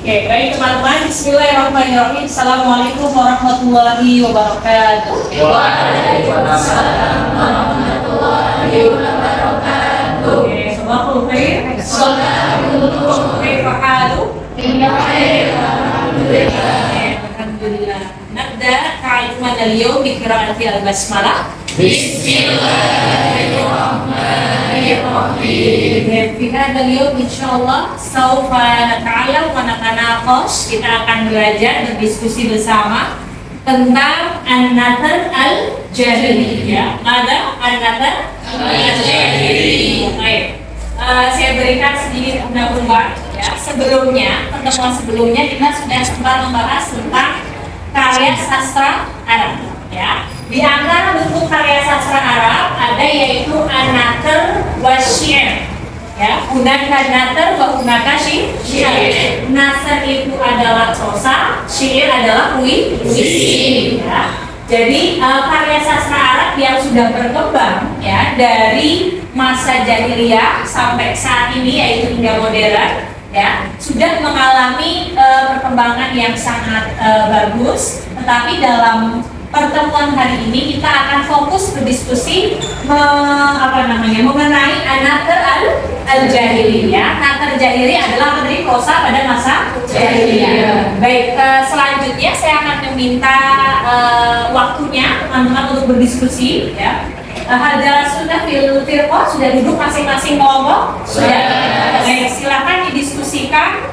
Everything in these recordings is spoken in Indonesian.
Oke, baik teman-teman, bismillahirrahmanirrahim. Assalamualaikum warahmatullahi wabarakatuh. Waalaikumsalam warahmatullahi wabarakatuh. Oke, semua khair. Kaifa halu? Alhamdulillah. Nabda ta'alluman al-yawm bi qira'ati al-basmalah. Bismillahirrahmanirrahim. Fi hadzal yawm insyaallah saufa nata'allam wa natanaqash. Kita akan belajar berdiskusi bersama tentang an-nathar al-jahili. Ada an-nathar al-jahili. Baik. Saya berikan sedikit undang-undang ya. Sebelumnya, pertemuan sebelumnya kita sudah sempat membahas tentang karya sastra Arab ya. Di antara bentuk karya sastra Arab ada yaitu an-nathar wa syi'r. Ya, hunaka nathar wa hunaka syi'r. Nathar itu adalah prosa, syi'r adalah puisi. Ya. Jadi karya sastra Arab yang sudah berkembang ya dari masa jahiliyah sampai saat ini yaitu hingga modern ya sudah mengalami perkembangan yang sangat bagus. Tetapi dalam pertemuan hari ini kita akan fokus berdiskusi mengenai an-nathar al-jahili ya. Nathar jahili adalah materi prosa pada masa jahiliyah. Baik, selanjutnya saya akan meminta waktunya teman-teman untuk berdiskusi ya. Hadal sudah firqah sudah duduk masing-masing kelompok sudah. Baik, silakan didiskusikan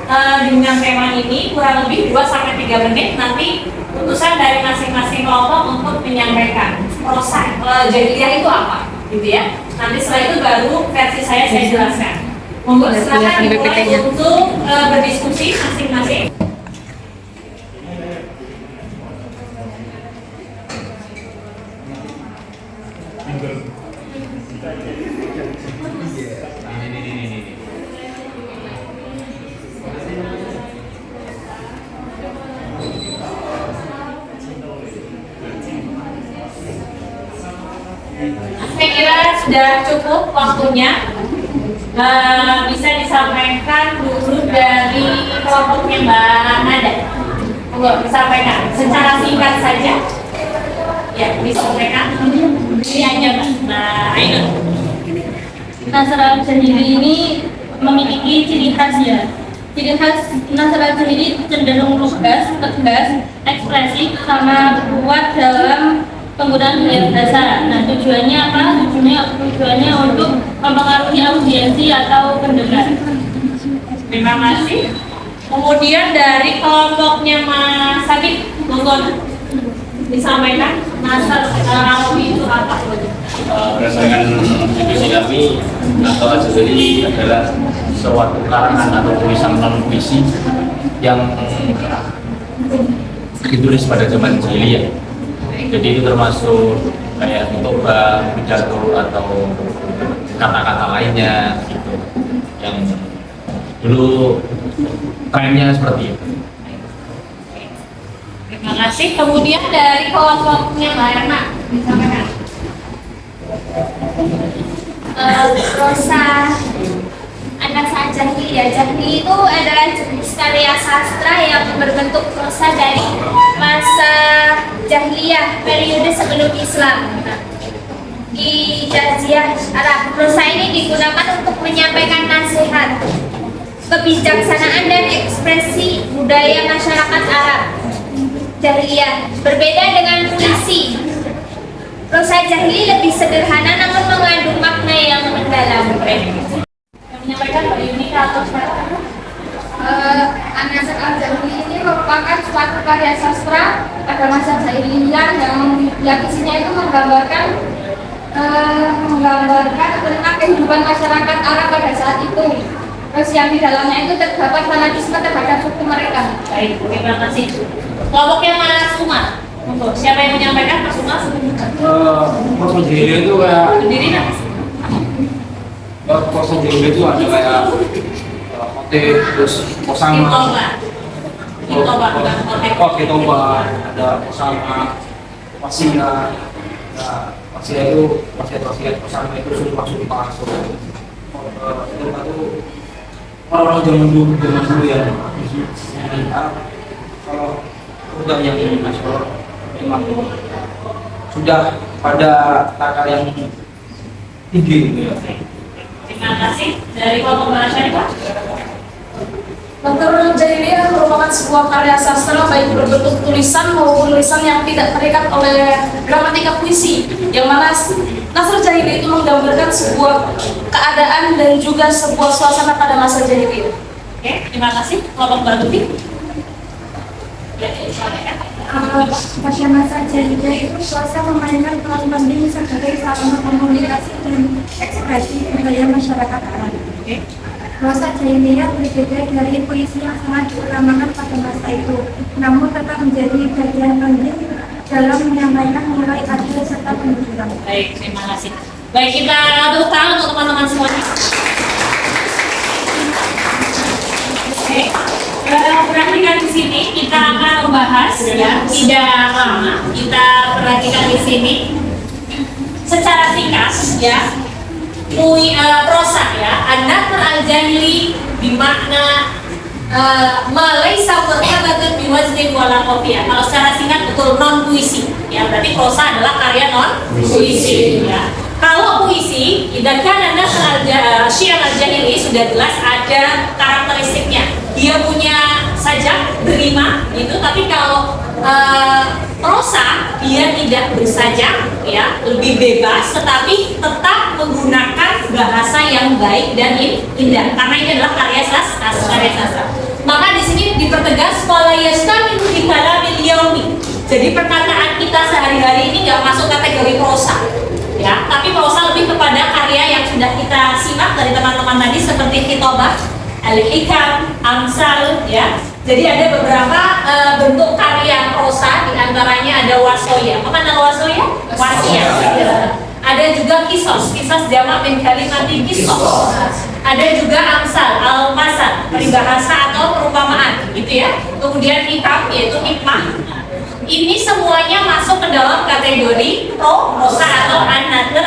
dengan tema ini kurang lebih 2-3 menit. Nanti putusan dari masing-masing kelompok untuk menyampaikan prosa jahiliyah itu apa, gitu ya. Nanti setelah itu baru versi saya jelaskan. Monggo silakan dimulai untuk berdiskusi masing-masing. Saya kira sudah cukup waktunya. Bisa disampaikan dulu dari kelompoknya Mbak Nada. Monggo disampaikan secara singkat saja. Ya, disampaikan. Ini hanya Mbak Ainun. Nathar al-jahili ini memiliki ciri khas ya. Ciri khas Nathar al-jahili cenderung lugas, tegas, ekspresif, sama kuat dalam penggunaan gaya bahasa. Nah, tujuannya apa? Tujuannya untuk mempengaruhi audiensi atau pendengar. Terima kasih. Kemudian dari kelompoknya Mas Sabit, monggo disampaikan Nathar al-jahili itu apa? Berdasarkan definisi kami, Nathar al-jahili adalah suatu karangan atau tulisan non puisi yang ditulis pada zaman jahiliyah. Jadi itu termasuk kayak khutbah, pidato atau kata-kata lainnya gitu, yang dulu trennya seperti itu. Terima kasih. Kemudian dari kelompoknya Mbak Erna disampaikan. Prosa an-nathar jahiliyah. Jahili itu adalah jenis karya sastra yang berbentuk prosa dari masa jahiliyah, periode sebelum Islam. Di Jazirah Arab, prosa ini digunakan untuk menyampaikan nasihat, kebijaksanaan dan ekspresi budaya masyarakat Arab jahiliyah. Berbeda dengan puisi, prosa jahili lebih sederhana namun mengandung makna yang mendalam. Menyampaikan Mbak Yuni atau an An-Nasr Al-Jahili ini merupakan suatu karya sastra pada masa jahiliyah yang isinya itu menggambarkan tentang kehidupan masyarakat Arab pada saat itu. Terus yang di dalamnya itu terdapat fanatisme terhadap suku mereka. Baik, terima kasih. Kelompoknya Mas Umar. Monggo, siapa yang menyampaikan? Mas Umar? Proses jahiliyah itu kayak Berdiri nak? proses jahiliyah itu ada kayak motif, terus posama, kitoba, ada posama, wasiat, wasiat posama itu sudah masuk di palsu. Itu orang zaman dulu ya. Kalau udah yang nasional memang sudah pada takar yang tinggi gitu ya. Terima kasih. Dari kelompok bahasa Pak. Nathar Al-Jahiliyah merupakan sebuah karya sastra baik berbentuk tulisan maupun tulisan yang tidak terikat oleh gramatika puisi, yang mana Nathar Al-Jahiliyah itu menggambarkan sebuah keadaan dan juga sebuah suasana pada masa jahiliyah. Oke, terima kasih. Kelompok Mbak Tuti. Pada masa jahiliyah itu prosa memainkan peran penting sebagai sarana komunikasi dan ekspresi budaya masyarakat Arab. Prosa jahiliyah berbeda dari puisi yang sangat diutamakan pada masa itu, namun tetap menjadi bagian penting dalam menyampaikan nilai adil serta pendidikan. Baik, terima kasih. Baik, kita tepuk tangan untuk teman-teman semuanya. Oke. Perhatikan di sini kita akan membahas ya, tidak lama. Kita perhatikan di sini secara singkat ya. Prosa ya, An-Nathr Al-Jahili bermakna malaysa murtabatun biwaznin wala qafiyah. Kalau secara singkat betul non puisi. Ya, berarti prosa adalah karya non puisi ya. Kalau puisi, dan kan An-Nathr Syiar Al-Jahili sudah jelas ada karakteristiknya. Dia punya sajak berima gitu, tapi kalau prosa dia tidak bersajak ya, lebih bebas, tetapi tetap menggunakan bahasa yang baik dan indah karena ini adalah karya sastra. Maka di sini dipertegas fala yastamilu bi kalamil yaumi. Jadi perkataan kita sehari-hari ini nggak masuk kategori prosa ya, tapi prosa lebih kepada karya yang sudah kita simak dari teman-teman tadi seperti khitobah, al-hikam, amsal ya. Jadi ada beberapa bentuk karya prosa, diantaranya ada wasoya. Apa nama wasoya? Wasiat. Ada juga kisos jamak min kalimati kisos. Ada juga amsal, al-masal, peribahasa atau perumpamaan, gitu ya. Kemudian hikam yaitu hikmah. Ini semuanya masuk ke dalam kategori prosa atau An-Nathr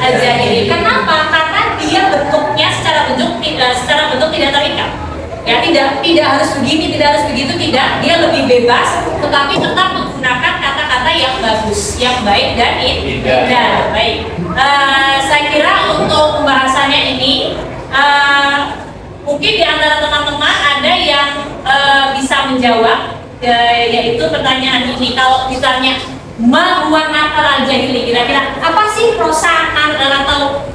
Al-Jahili. Kenapa? Karena dia bentuknya secara bentuk tidak terikat. Ya, tidak harus begini, tidak harus begitu, tidak. Dia lebih bebas, tetapi tetap menggunakan kata-kata yang bagus, yang baik dan indah. Baik. Saya kira untuk pembahasannya ini mungkin di antara teman-teman ada yang bisa menjawab, yaitu pertanyaan ini. Kalau ditanya ma huwa Nathr Al-Jahili, kira-kira apa sih prosa atau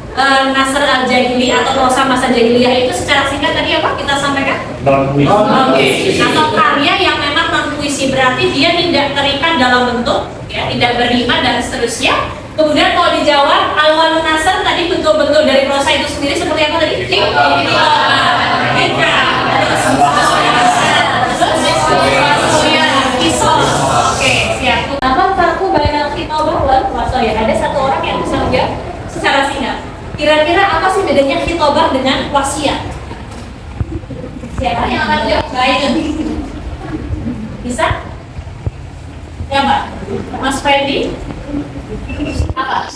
Nathr Al-Jahili atau prosa masa jahiliyah itu secara singkat tadi apa kita sampaikan? Non-puisi. Atau karya yang memang non-puisi, berarti dia tidak terikat dalam bentuk, ya, tidak berrima dan seterusnya. Kemudian kalau dijawab al-walun nasr tadi bentuk-bentuk dari prosa itu sendiri seperti apa tadi? Oke, siap. Apa farku bainal khitobah wal wasoya? Ada satu orang yang bisa menjawab secara singkat. Kira-kira apa sih bedanya khitobah dengan wasiat? Siapa yang akan jawab? Baik. Bisa? Ya, Pak. Mas Fendi? Apa?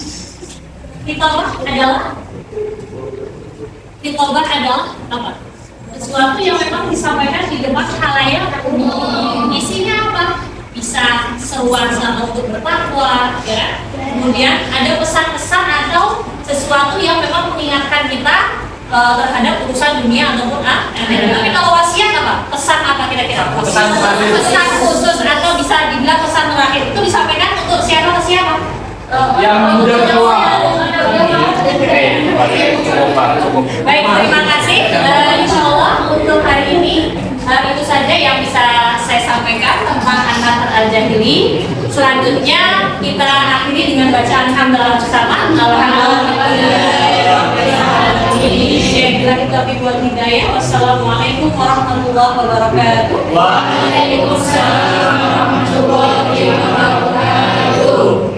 Khitobah adalah apa? Sesuatu yang memang disampaikan di depan khalayak umum. Isinya apa? Bisa seruan sama untuk bertakwa, ya. Kemudian ada pesan-pesan atau sesuatu yang memang mengingatkan kita terhadap urusan dunia ataupun akhirat. Tapi kalau wasiat apa? Pesan apa kira-kira? Pesan khusus atau bisa dibilang pesan terakhir. Itu disampaikan untuk siapa ke siapa? Yang muda tua. Baik, terima kasih. Insya Allah untuk hari ini itu saja. tentang An-Nahr Al-Jahili. Selanjutnya kita akhiri dengan bacaan hamdalah bersama. Wassalamualaikum warahmatullahi wabarakatuh. Waalaikumsalam warahmatullahi wabarakatuh.